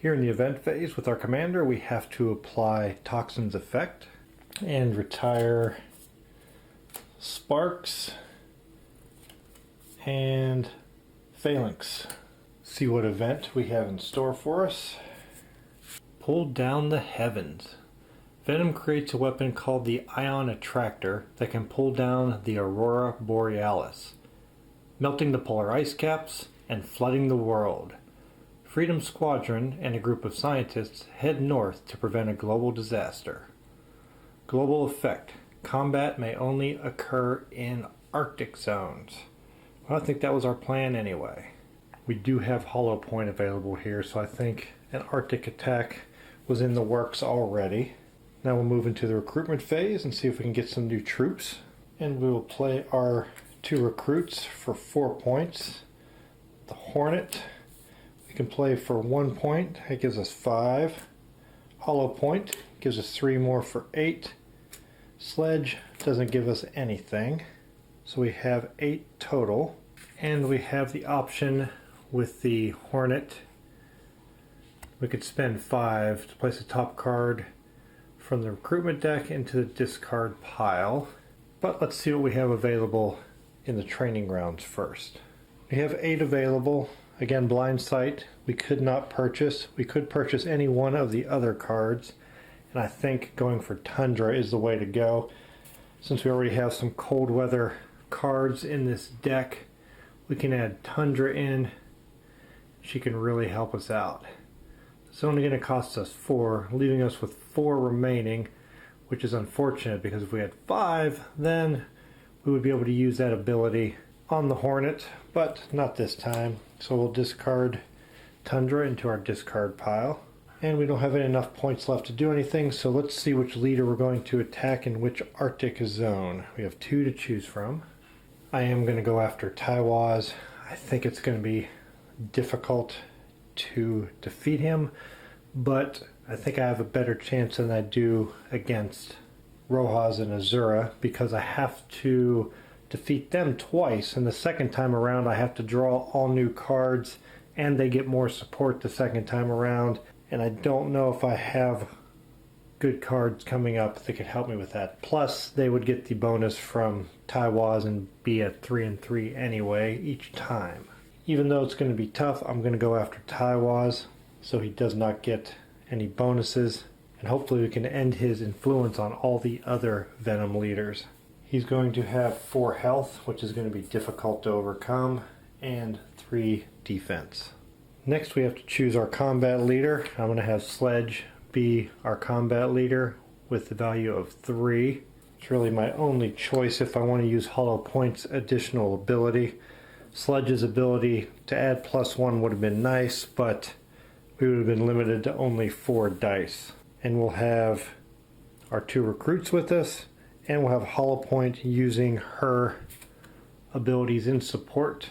Here in the event phase with our commander, we have to apply Toxin's effect and retire Sparks and Phalanx. See what event we have in store for us. Pull down the heavens. Venom creates a weapon called the Ion Attractor that can pull down the Aurora Borealis, melting the polar ice caps and flooding the world. Freedom Squadron and a group of scientists head north to prevent a global disaster. Global effect. Combat may only occur in Arctic zones. Well, I think that was our plan anyway. We do have Hollow Point available here, so I think an Arctic attack was in the works already. Now we'll move into the recruitment phase and see if we can get some new troops. And we will play our 2 recruits for 4 points. The Hornet, we can play for 1 point. That gives us 5. Hollow Point gives us 3 more for 8. Sledge doesn't give us anything. So we have 8 total. And we have the option with the Hornet. We could spend 5 to place a top card from the recruitment deck into the discard pile. But let's see what we have available in the training rounds first. We have 8 available. Again, blind sight. We could not purchase. We could purchase any one of the other cards. And I think going for Tundra is the way to go. Since we already have some cold weather cards in this deck, we can add Tundra in. She can really help us out. It's only going to cost us 4, leaving us with 4 remaining, which is unfortunate because if we had 5, then we would be able to use that ability on the Hornet, but not this time. So we'll discard Tundra into our discard pile. And we don't have enough points left to do anything, so let's see which leader we're going to attack in which Arctic zone. We have 2 to choose from. I am going to go after Tiwaz. I think it's going to be difficult to defeat him, but I think I have a better chance than I do against Rojas and Azura because I have to defeat them twice, and the second time around I have to draw all new cards and they get more support the second time around, and I don't know if I have good cards coming up that could help me with that. Plus they would get the bonus from Tiwaz and be at 3-3 anyway each time. Even though it's going to be tough, I'm going to go after Tiwaz so he does not get any bonuses, and hopefully we can end his influence on all the other Venom leaders. He's going to have 4 health, which is going to be difficult to overcome, and 3 defense. Next we have to choose our combat leader. I'm going to have Sledge be our combat leader with the value of 3. It's really my only choice if I want to use Hollow Point's additional ability. Sledge's ability to add +1 would have been nice, but we would have been limited to only 4 dice. And we'll have our 2 recruits with us, and we'll have Hollow Point using her abilities in support.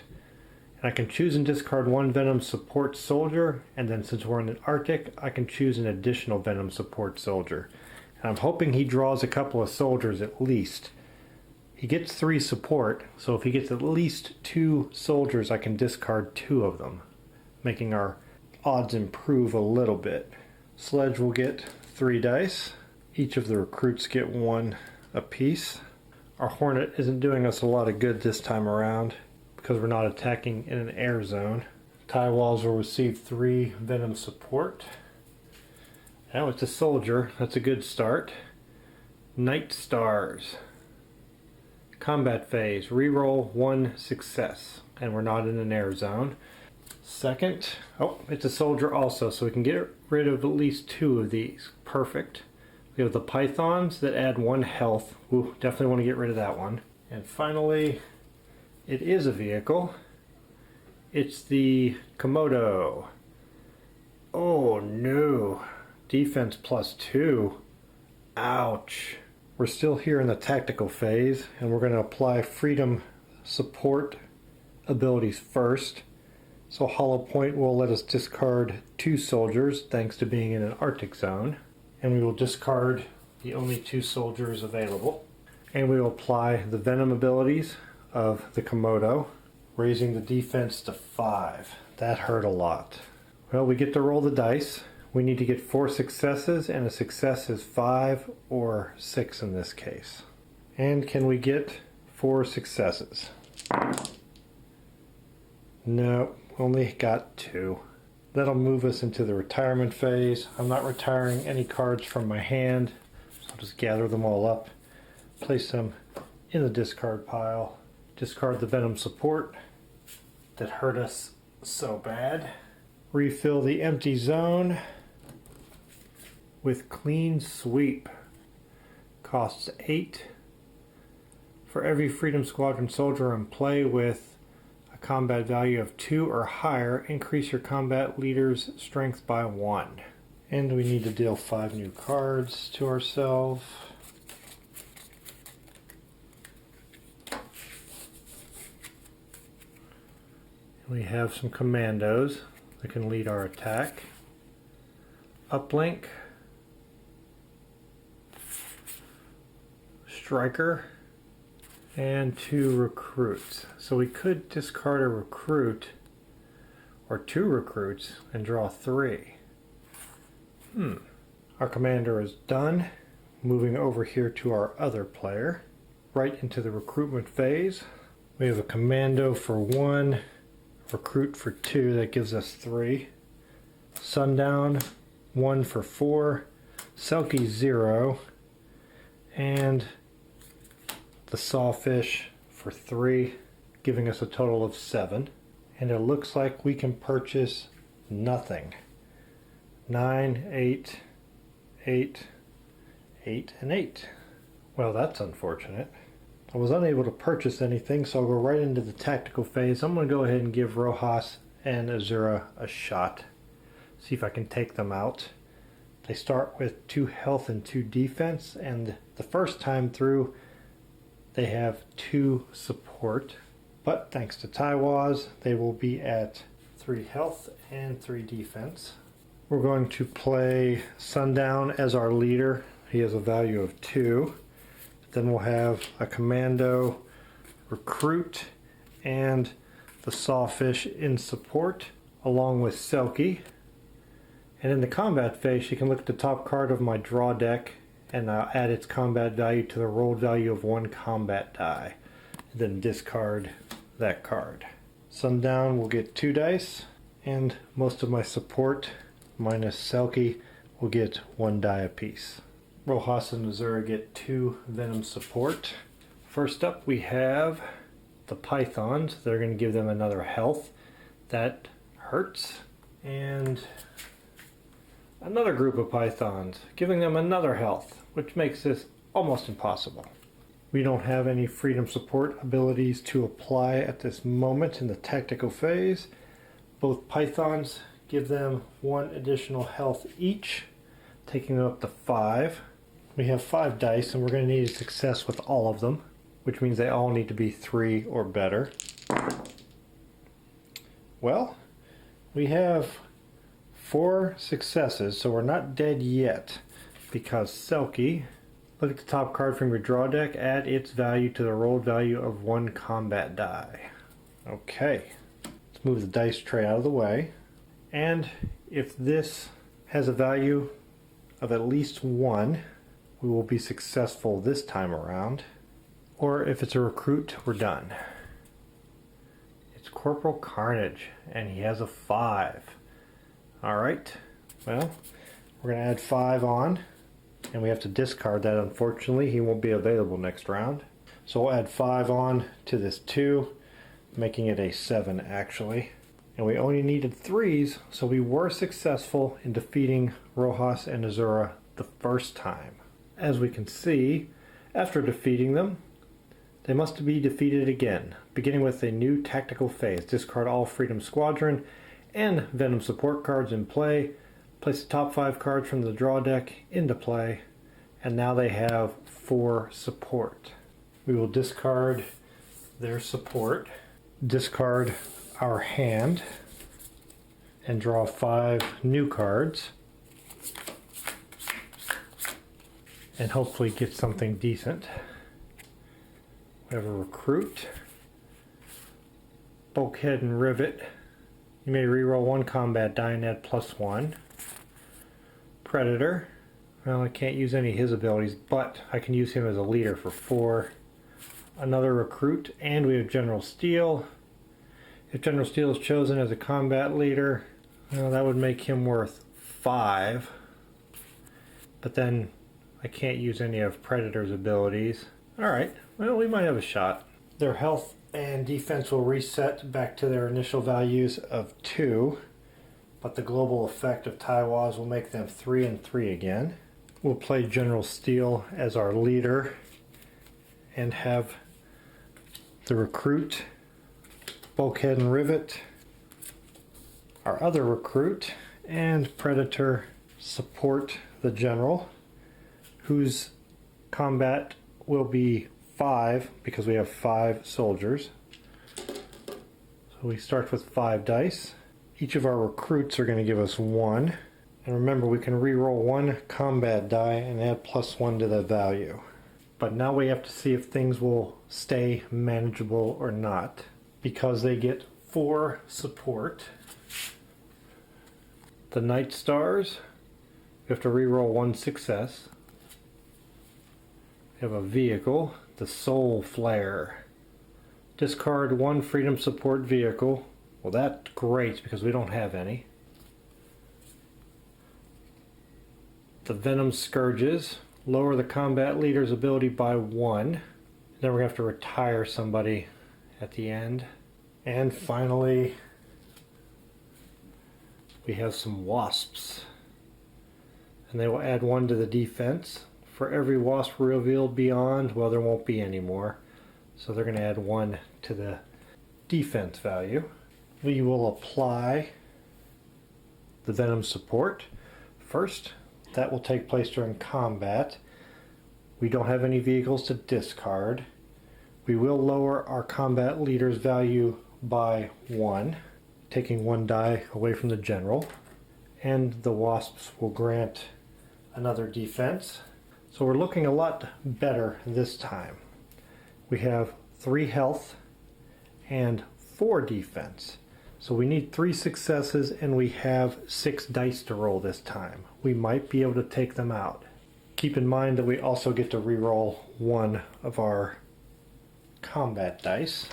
And I can choose and discard 1 Venom support soldier, and then since we're in the Arctic, I can choose an additional Venom support soldier. And I'm hoping he draws a couple of soldiers at least. He gets 3 support, so if he gets at least 2 soldiers, I can discard 2 of them, making our odds improve a little bit. Sledge will get 3 dice. Each of the recruits get 1 apiece. Our Hornet isn't doing us a lot of good this time around because we're not attacking in an air zone. Tiwaz will receive 3 Venom support. Now it's a soldier. That's a good start. Night Stars. Combat phase, reroll 1 success, and we're not in an air zone. Second, it's a soldier also, so we can get rid of at least 2 of these. Perfect. We have the Pythons that add 1 health. Ooh, definitely want to get rid of that one. And finally, it is a vehicle. It's the Komodo. Oh no. Defense +2. Ouch. We're still here in the tactical phase, and we're going to apply Freedom support abilities first. So Hollow Point will let us discard 2 soldiers thanks to being in an Arctic zone. And we will discard the only 2 soldiers available. And we will apply the Venom abilities of the Komodo, raising the defense to 5. That hurt a lot. Well, we get to roll the dice. We need to get 4 successes, and a success is 5 or 6 in this case. And can we get 4 successes? No, only got 2. That'll move us into the retirement phase. I'm not retiring any cards from my hand, so I'll just gather them all up, place them in the discard pile, discard the Venom support that hurt us so bad, refill the empty zone with clean sweep. Costs 8. For every Freedom Squadron soldier in play with a combat value of 2 or higher, increase your combat leader's strength by 1. And we need to deal 5 new cards to ourselves. We have some commandos that can lead our attack. Uplink, striker, and 2 recruits. So we could discard a recruit or 2 recruits and draw 3. Our commander is done. Moving over here to our other player, right into the recruitment phase. We have a commando for 1, recruit for 2, that gives us 3. Sundown, 1 for 4, Selkie 0, and the Sawfish for 3, giving us a total of 7. And it looks like we can purchase nothing. 9, 8, 8, 8, and 8. Well, that's unfortunate. I was unable to purchase anything, so I'll go right into the tactical phase. I'm going to go ahead and give Rojas and Azura a shot. See if I can take them out. They start with 2 health and 2 defense, and the first time through they have 2 support. But thanks to Tiwaz, they will be at 3 health and 3 defense. We're going to play Sundown as our leader. He has a value of 2. Then we'll have a commando, recruit, and the Sawfish in support, along with Selkie. And in the combat phase, you can look at the top card of my draw deck and add its combat value to the rolled value of 1 combat die. And then discard that card. Sundown will get 2 dice, and most of my support, minus Selkie, will get 1 die apiece. Rojas and Azura get 2 Venom support. First up we have the Pythons. They're going to give them another health. That hurts. And another group of Pythons, giving them another health, which makes this almost impossible. We don't have any Freedom support abilities to apply at this moment in the tactical phase. Both Pythons give them 1 additional health each, taking them up to 5. We have 5 dice, and we're going to need a success with all of them, which means they all need to be 3 or better. Well, we have 4 successes, so we're not dead yet, because Selkie, look at the top card from your draw deck, add its value to the rolled value of 1 combat die. Okay, let's move the dice tray out of the way, and if this has a value of at least 1, we will be successful this time around. Or if it's a recruit, we're done. It's Corporal Carnage, and he has a 5. Alright, well, we're going to add 5 on, and we have to discard that. Unfortunately, he won't be available next round. So we'll add 5 on to this 2, making it a 7 actually. And we only needed 3s, so we were successful in defeating Rojas and Azura the first time. As we can see, after defeating them, they must be defeated again, beginning with a new tactical phase. Discard all Freedom Squadron and Venom support cards in play, place the top 5 cards from the draw deck into play, and now they have 4 support. We will discard their support, discard our hand, and draw 5 new cards, and hopefully get something decent. We have a recruit, bulkhead and rivet, You may reroll one combat die and add +1. Predator. Well, I can't use any of his abilities, but I can use him as a leader for 4. Another recruit, and we have General Steel. If General Steel is chosen as a combat leader, well, that would make him worth 5. But then I can't use any of Predator's abilities. Alright, well, we might have a shot. Their health and defense will reset back to their initial values of 2, but the global effect of Tiwaz will make them 3 and 3 again. We'll play General Steel as our leader and have the recruit, Bulkhead and Rivet, our other recruit, and Predator support the general, whose combat will be 5 because we have 5 soldiers. So we start with 5 dice. Each of our recruits are going to give us 1. And remember, we can re-roll 1 combat die and add +1 to the value. But now we have to see if things will stay manageable or not, because they get 4 support. The Night Stars, we have to re-roll 1 success. We have a vehicle, the Soul Flare. Discard 1 Freedom Support vehicle. Well, that's great because we don't have any. The Venom Scourges, lower the combat leader's ability by 1. Then we have to retire somebody at the end. And finally, we have some Wasps. And they will add 1 to the defense. For every Wasp revealed beyond, well, there won't be any more. So they're going to add 1 to the defense value. We will apply the Venom support first. That will take place during combat. We don't have any vehicles to discard. We will lower our combat leader's value by 1, taking 1 die away from the general. And the Wasps will grant another defense. So we're looking a lot better this time. We have 3 health and 4 defense. So we need 3 successes and we have 6 dice to roll this time. We might be able to take them out. Keep in mind that we also get to reroll 1 of our combat dice.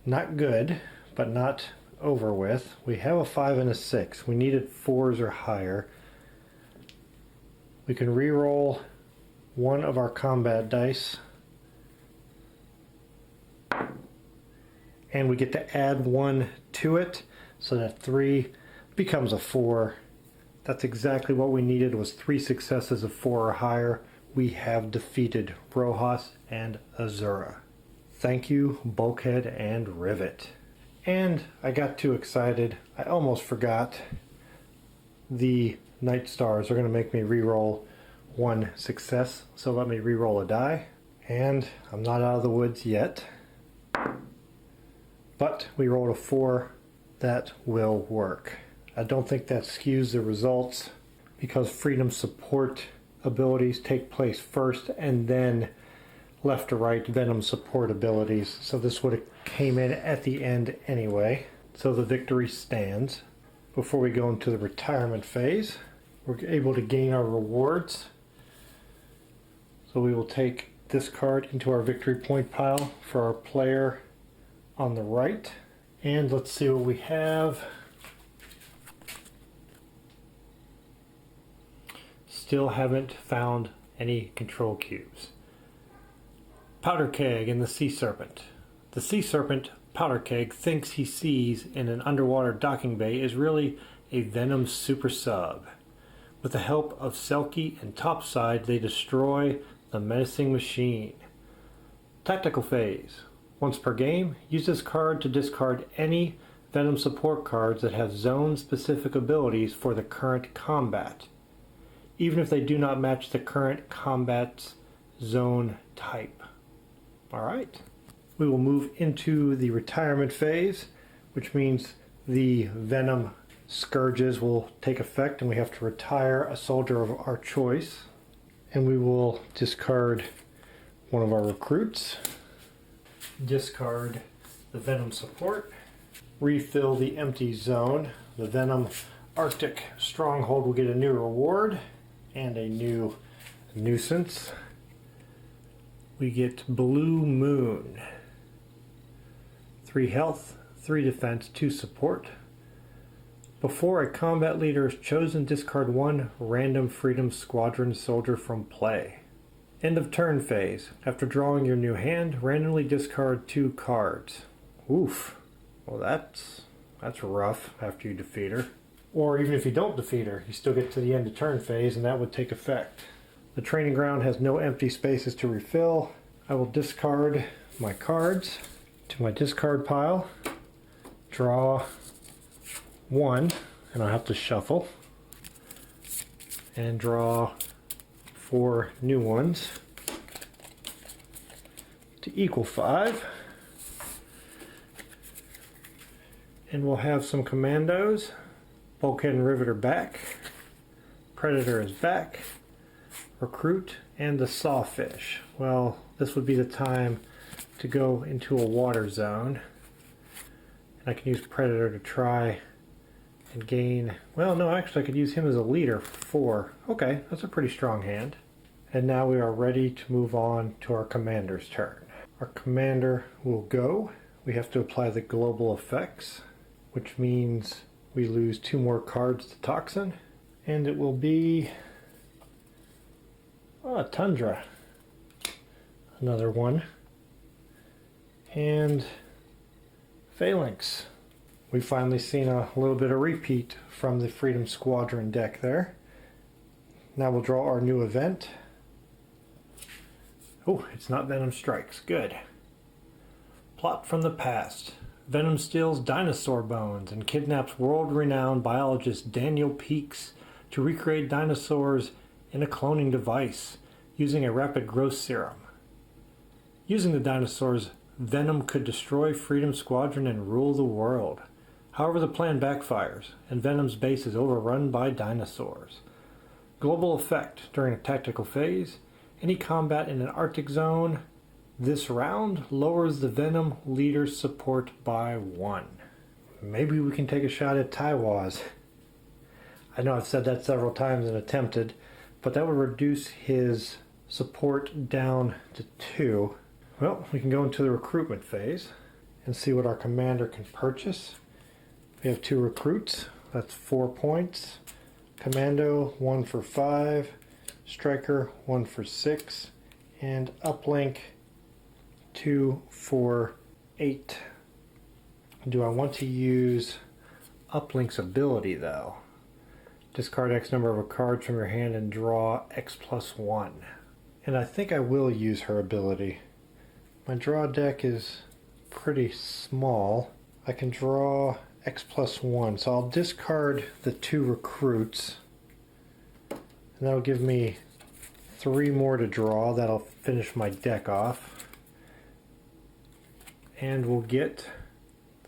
Not good, but not over with. We have a 5 and a 6. We needed 4s or higher. We can reroll 1 of our combat dice. And we get to add 1 to it, so that 3 becomes a 4. That's exactly what we needed, was 3 successes of 4 or higher. We have defeated Rojas and Azura. Thank you, Bulkhead and Rivet. And I got too excited. I almost forgot. The Night Stars are going to make me re-roll 1 success, so let me re-roll a die. And I'm not out of the woods yet. But we rolled a 4. That will work. I don't think that skews the results because Freedom support abilities take place first and then left to right Venom support abilities. So this would have came in at the end anyway. So the victory stands. Before we go into the retirement phase, we're able to gain our rewards. So we will take this card into our victory point pile for our player on the right, and let's see what we have. Still haven't found any control cubes. Powder Keg and the Sea Serpent. The Sea Serpent Powder Keg thinks he sees in an underwater docking bay is really a Venom super sub. With the help of Selkie and Topside, they destroy the menacing machine. Tactical phase. Once per game, use this card to discard any Venom support cards that have zone-specific abilities for the current combat, even if they do not match the current combat's zone type. Alright, we will move into the retirement phase, which means the Venom Scourges will take effect and we have to retire a soldier of our choice. And we will discard one of our recruits. discard the Venom support, refill the empty zone. The Venom Arctic Stronghold will get a new reward and a new nuisance. We get Blue Moon. 3 health, 3 defense, 2 support. Before a combat leader is chosen, discard 1 random Freedom Squadron soldier from play. End of turn phase. After drawing your new hand, randomly discard 2 cards. Oof. Well, that's rough after you defeat her. Or even if you don't defeat her, you still get to the end of turn phase and that would take effect. The training ground has no empty spaces to refill. I will discard my cards to my discard pile. Draw 1, and I'll have to shuffle. And draw 4 new ones to equal 5. And we'll have some commandos. Bulkhead and Riveter back. Predator is back. Recruit and the Sawfish. Well, this would be the time to go into a water zone. And I can use Predator to try and gain... Well, no, actually I could use him as a leader for 4. Okay, that's a pretty strong hand. And now we are ready to move on to our commander's turn. Our commander will go. We have to apply the global effects, which means we lose 2 more cards to Toxin. And it will be... Oh, Tundra. Another one. And Phalanx. We've finally seen a little bit of repeat from the Freedom Squadron deck there. Now we'll draw our new event. Oh, it's not Venom Strikes. Good. Plot from the past. Venom steals dinosaur bones and kidnaps world-renowned biologist Daniel Peaks to recreate dinosaurs in a cloning device using a rapid growth serum. Using the dinosaurs, Venom could destroy Freedom Squadron and rule the world. However, the plan backfires, and Venom's base is overrun by dinosaurs. Global effect during a tactical phase. Any combat in an Arctic zone this round lowers the Venom leader's support by 1. Maybe we can take a shot at Tiwaz. I know I've said that several times and attempted, but that would reduce his support down to 2. Well, we can go into the recruitment phase and see what our commander can purchase. We have 2 recruits, that's 4 points. Commando, 1 for 5. Striker, 1 for 6. And uplink, 2 for 8. Do I want to use uplink's ability though? Discard X number of cards from your hand and draw X plus 1. And I think I will use her ability. My draw deck is pretty small. I can draw X plus 1, so I'll discard the 2 recruits. And that'll give me 3 more to draw. That'll finish my deck off. And we'll get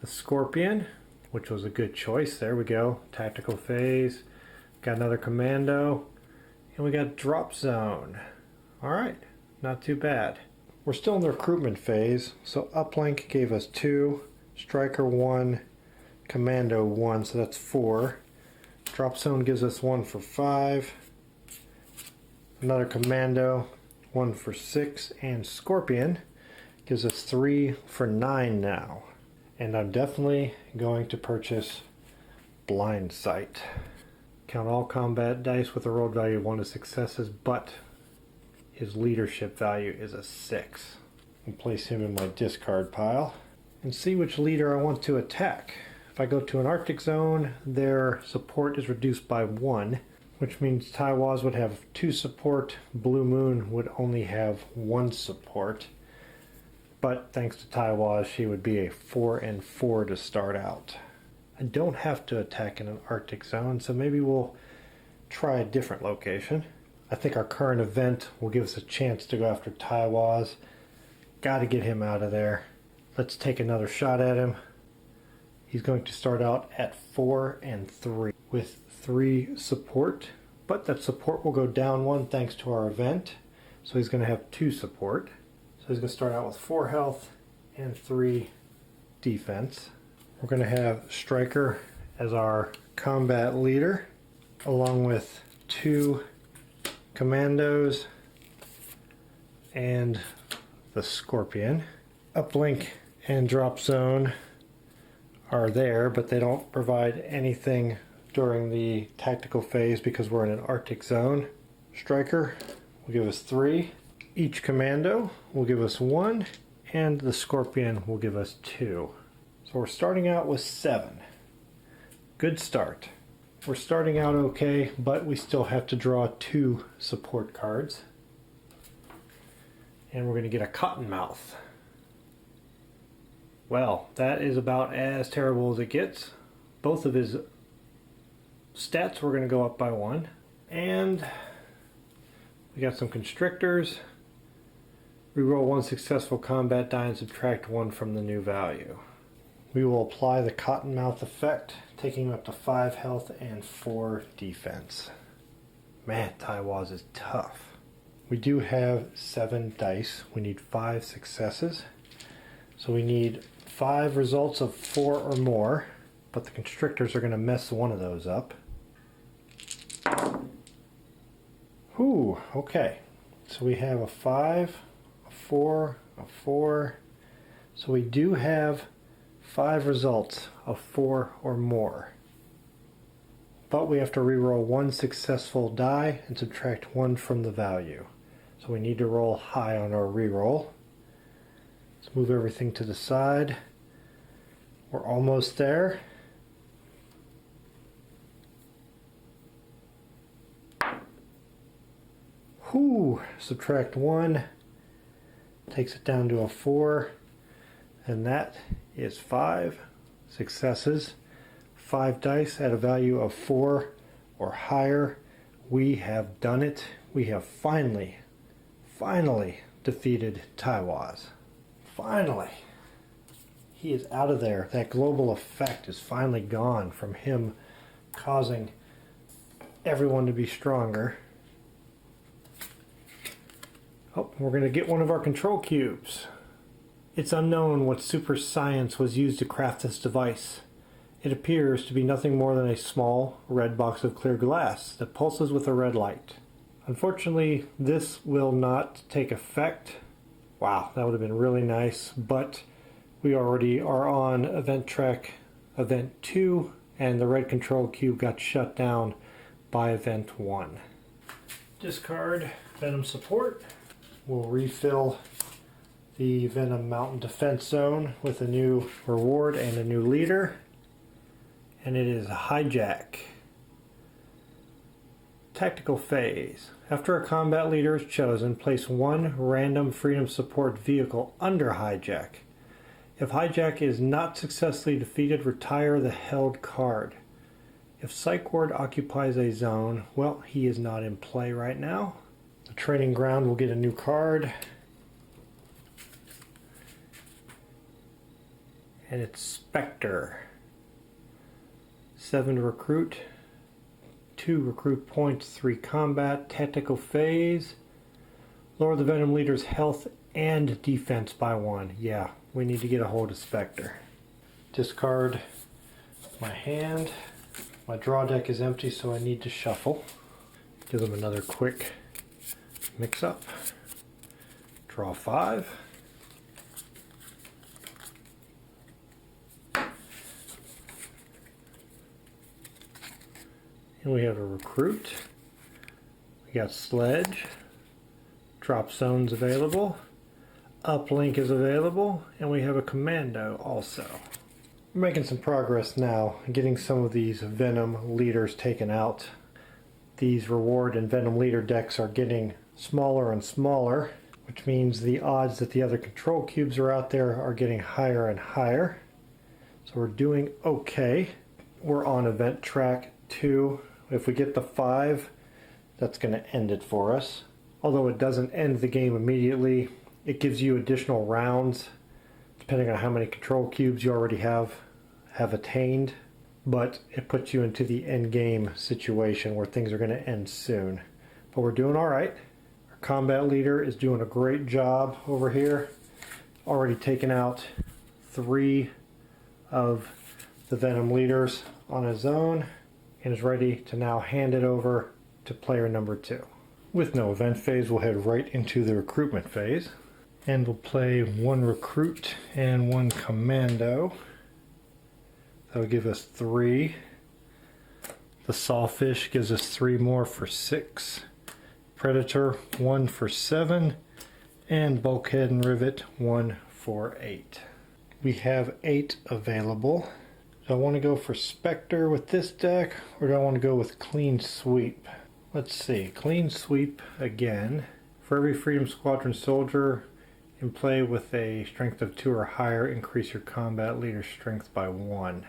the Scorpion, which was a good choice. There we go. Tactical phase. Got another Commando. And we got Drop Zone. Alright, not too bad. We're still in the recruitment phase, so Uplink gave us 2, Striker 1, Commando 1, so that's 4. Drop Zone gives us 1 for 5. Another Commando, 1 for 6, and Scorpion gives us 3 for 9 now. And I'm definitely going to purchase Blind Sight. Count all combat dice with a rolled value of 1 as successes, but his leadership value is a 6. And place him in my discard pile and see which leader I want to attack. If I go to an Arctic zone, their support is reduced by 1, which means Tiwaz would have 2 support, Blue Moon would only have 1 support. But thanks to Tiwaz, she would be a 4 and 4 to start out. I don't have to attack in an Arctic zone, so maybe we'll try a different location. I think our current event will give us a chance to go after Tiwaz. Gotta get him out of there. Let's take another shot at him. He's going to start out at 4 and 3 with 3 support, but that support will go down 1 thanks to our event. So he's going to have 2 support. So he's going to start out with 4 health and 3 defense. We're going to have Striker as our combat leader, along with 2 commandos and the Scorpion. Uplink and drop zone are there, but they don't provide anything during the tactical phase because we're in an Arctic zone. Striker will give us 3. Each commando will give us 1, and the Scorpion will give us 2. So we're starting out with 7. Good start. We're starting out okay, but we still have to draw 2 support cards. And we're going to get a Cottonmouth. Well, that is about as terrible as it gets. Both of his stats were going to go up by 1. And we got some Constrictors. Reroll 1 successful combat die and subtract 1 from the new value. We will apply the Cottonmouth effect, taking him up to 5 health and 4 defense. Man, Tiwaz is tough. We do have 7 dice. We need 5 successes. So we need 5 results of 4 or more, but the Constrictors are going to mess one of those up. Whew, okay. So we have a 5, a 4, a 4. So we do have 5 results of 4 or more. But we have to reroll 1 successful die and subtract 1 from the value. So we need to roll high on our reroll. Let's move everything to the side. We're almost there. Whew, subtract 1. Takes it down to a 4. And that is 5 successes. 5 dice at a value of 4 or higher. We have done it. We have finally defeated Tiwaz. Finally. He is out of there. That global effect is finally gone from him causing everyone to be stronger. Oh, we're going to get one of our control cubes. It's unknown what super science was used to craft this device. It appears to be nothing more than a small red box of clear glass that pulses with a red light. Unfortunately, this will not take effect. Wow, that would have been really nice, but we already are on event track event 2, and the red control cube got shut down by event 1. Discard Venom support. We'll refill the Venom Mountain Defense Zone with a new reward and a new leader. And it is Hijack. Tactical phase. After a combat leader is chosen, place 1 random Freedom Support vehicle under Hijack. If Hijack is not successfully defeated, retire the held card. If Psych Ward occupies a zone, well, he is not in play right now. The training ground will get a new card. And it's Spectre. 7 to recruit, 2 recruit points, 3 combat, tactical phase. Lower the Venom leader's health and defense by 1. Yeah, we need to get a hold of Spectre. Discard my hand. My draw deck is empty, so I need to shuffle. Give them another quick mix up. Draw 5. And we have a recruit. We got sledge. Drop zones available. Uplink is available. And we have a commando also. We're making some progress now, getting some of these Venom leaders taken out. These reward and Venom leader decks are getting smaller and smaller, which means the odds that the other control cubes are out there are getting higher and higher. So we're doing okay. We're on event track 2. If we get the 5, that's going to end it for us. Although it doesn't end the game immediately, it gives you additional rounds depending on how many control cubes you already have attained. But it puts you into the end game situation where things are going to end soon. But we're doing all right. Our combat leader is doing a great job over here, already taken out 3 of the Venom leaders on his own and is ready to now hand it over to player number 2. With no event phase, we'll head right into the recruitment phase, and we'll play 1 recruit and 1 commando. That'll give us 3. The sawfish gives us 3 more for 6. Predator 1 for 7, and bulkhead and rivet 1 for 8. We have 8 available. Do I want to go for Spectre with this deck, or do I want to go with Clean Sweep? Let's see, Clean Sweep again. For every Freedom Squadron soldier in play with a strength of 2 or higher, increase your combat leader's strength by 1.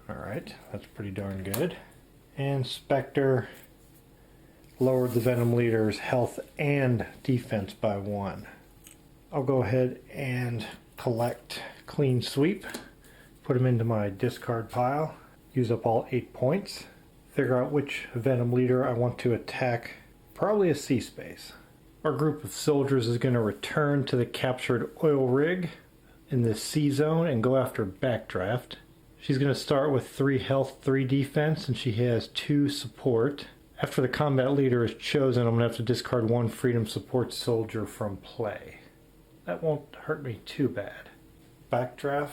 Alright, that's pretty darn good. And Spectre lowered the Venom leader's health and defense by 1. I'll go ahead and collect Clean Sweep, put them into my discard pile, use up all 8 points, figure out which Venom leader I want to attack, probably a sea space. Our group of soldiers is going to return to the captured oil rig in the sea zone and go after Backdraft. She's going to start with 3 health, 3 defense, and she has 2 support. After the combat leader is chosen, I'm going to have to discard 1 freedom support soldier from play. That won't hurt me too bad. Backdraft,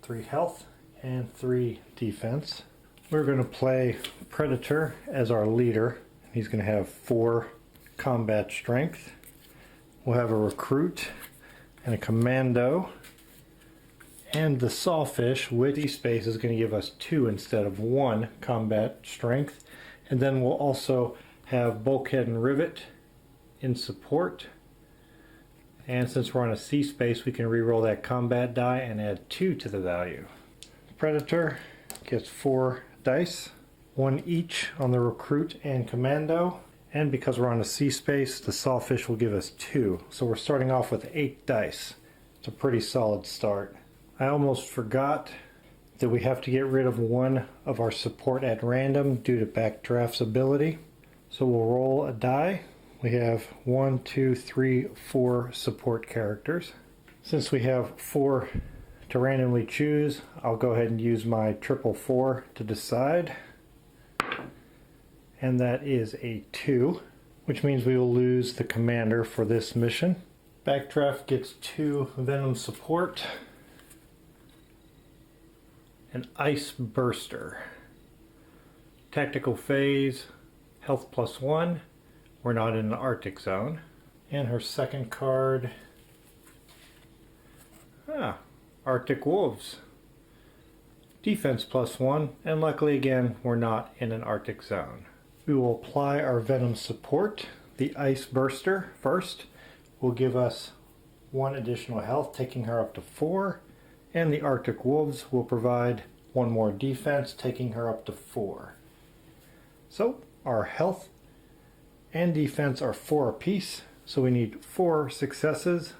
3 health and 3 defense. We're going to play Predator as our leader. He's going to have 4 combat strength. We'll have a recruit and a commando. And the sawfish with space is going to give us 2 instead of 1 combat strength. And then we'll also have bulkhead and rivet in support. And since we're on a sea space, we can reroll that combat die and add 2 to the value. Predator gets 4 dice, 1 each on the recruit and commando. And because we're on a sea space, the sawfish will give us 2. So we're starting off with 8 dice. It's a pretty solid start. I almost forgot that we have to get rid of 1 of our support at random due to Backdraft's ability. So we'll roll a die. We have 1, 2, 3, 4 support characters. Since we have 4 to randomly choose, I'll go ahead and use my 4 to decide. And that is a 2, which means we will lose the commander for this mission. Backdraft gets 2 Venom support. An Ice Burster. Tactical phase, health +1. We're not in an Arctic zone. And her second card, Arctic Wolves. Defense +1, and luckily again, we're not in an Arctic zone. We will apply our Venom support. The Ice Burster first will give us 1 additional health, taking her up to 4. And the Arctic Wolves will provide 1 more defense, taking her up to 4. So our health and defense are 4 apiece, so we need 4 successes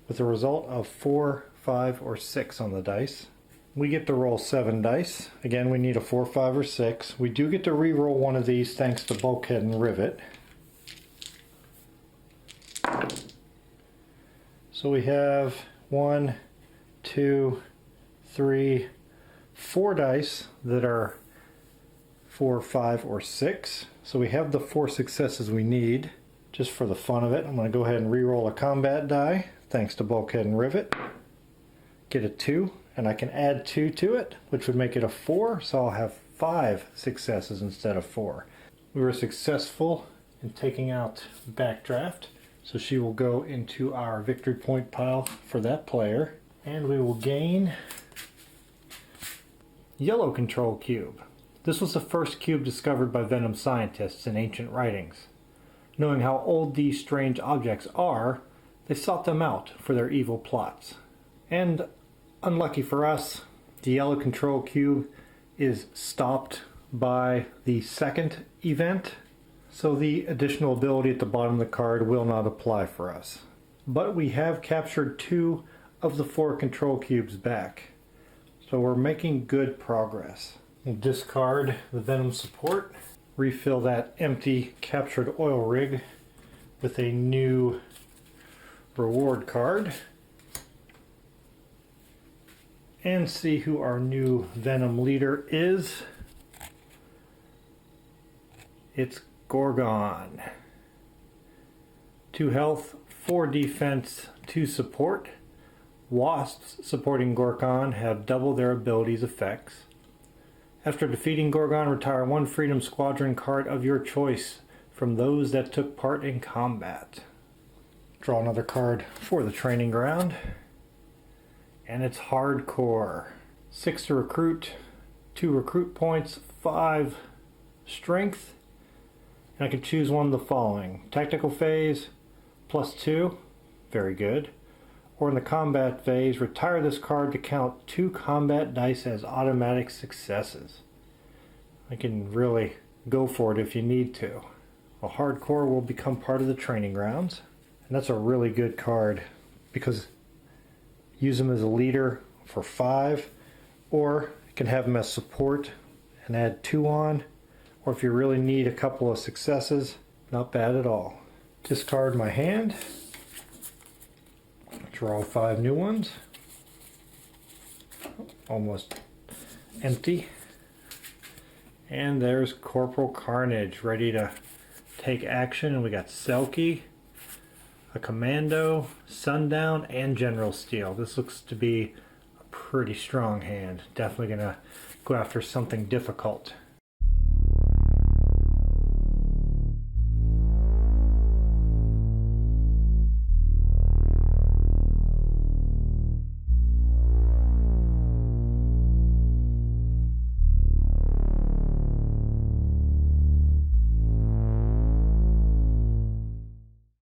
with a result of 4, 5, or 6 on the dice. We get to roll 7 dice. Again, we need a 4, 5, or 6. We do get to re-roll 1 of these thanks to bulkhead and rivet. So we have 1, 2, 3, 4 dice that are 4, 5, or 6. So we have the 4 successes we need. Just for the fun of it, I'm going to go ahead and re-roll a combat die, thanks to bulkhead and rivet. Get a 2, and I can add 2 to it, which would make it a 4, so I'll have 5 successes instead of 4. We were successful in taking out Backdraft, so she will go into our victory point pile for that player. And we will gain Yellow Control Cube. This was the first cube discovered by Venom scientists in ancient writings. Knowing how old these strange objects are, they sought them out for their evil plots. And unlucky for us, the Yellow Control Cube is stopped by the second event, so the additional ability at the bottom of the card will not apply for us. But we have captured 2 of the 4 control cubes back, so we're making good progress. We'll discard the Venom support, refill that empty captured oil rig with a new reward card, and see who our new Venom leader is. It's Gorgon. 2 health, 4 defense, 2 support. Wasps supporting Gorgon have double their abilities' effects. After defeating Gorgon, retire 1 Freedom Squadron card of your choice from those that took part in combat. Draw another card for the training ground. And it's Hardcore. 6 to recruit, 2 recruit points, 5 strength. And I can choose one of the following. Tactical phase, +2, very good. Or in the combat phase, retire this card to count 2 combat dice as automatic successes. I can really go for it if you need to. Well, Hardcore will become part of the training grounds. And that's a really good card because use him as a leader for 5, or you can have him as support and add 2 on. Or if you really need a couple of successes, not bad at all. Discard my hand. Draw 5 new ones. Almost empty. And there's Corporal Carnage ready to take action. And we got Selkie, a Commando, Sundown, and General Steel. This looks to be a pretty strong hand. Definitely going to go after something difficult.